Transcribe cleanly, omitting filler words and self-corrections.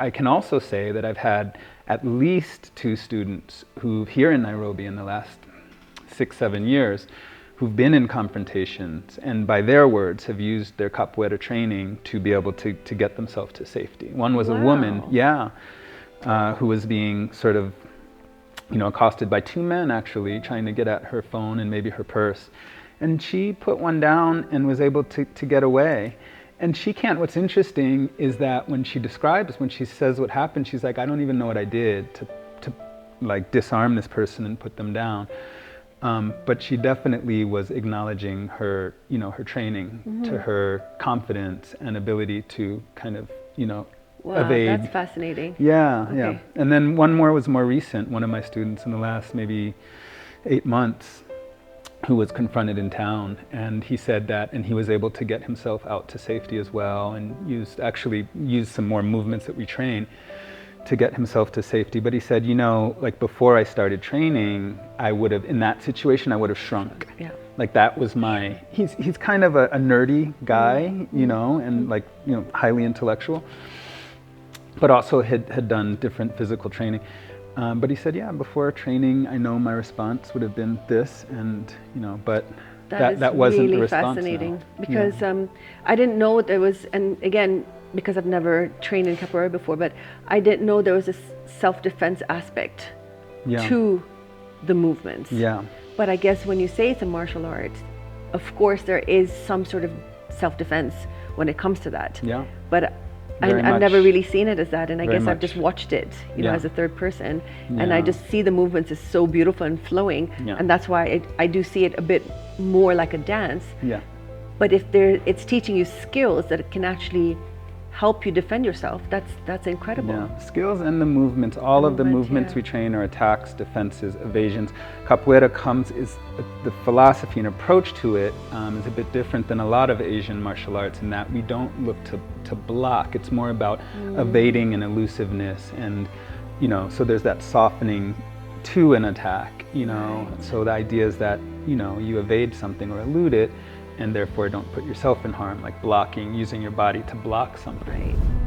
I can also say that I've had at least 2 students who here in Nairobi in the last 6-7 years who've been in confrontations and by their words have used their capoeira training to be able to get themselves to safety. One was a woman, who was being sort of, accosted by 2 men actually, trying to get at her phone and maybe her purse. And she put one down and was able to get away. And what's interesting is that when she says what happened, she's like, I don't even know what I did to like disarm this person and put them down. But she definitely was acknowledging her, her training, to her confidence and ability to kind of, wow, evade. That's fascinating. Yeah, okay. yeah. And then one more was more recent, one of my students in the last maybe 8 months, who was confronted in town, and he said that, and he was able to get himself out to safety as well, and used some more movements that we train to get himself to safety. But he said, like before I started training, in that situation, I would have shrunk. Yeah. Like that was he's kind of a nerdy guy, and like, highly intellectual, but also had done different physical training. But he said, before training, I know my response would have been this, and but that wasn't the response. That's really fascinating because I didn't know there was, and again, because I've never trained in capoeira before, but I didn't know there was a self-defense aspect to the movements. Yeah. But I guess when you say it's a martial art, of course there is some sort of self-defense when it comes to that. Yeah. But I've never really seen it as that, and I guess I've just watched it, as a third person, and I just see the movements as so beautiful and flowing, and that's why I do see it a bit more like a dance. Yeah. But if it's teaching you skills that it can actually help you defend yourself, that's incredible. Yeah, skills and the movements, all of the movements we train are attacks, defenses, evasions. Capoeira the philosophy and approach to it is a bit different than a lot of Asian martial arts in that we don't look to block. It's more about evading and elusiveness, and so there's that softening to an attack, so the idea is that you evade something or elude it, and therefore don't put yourself in harm, like using your body to block something. Right.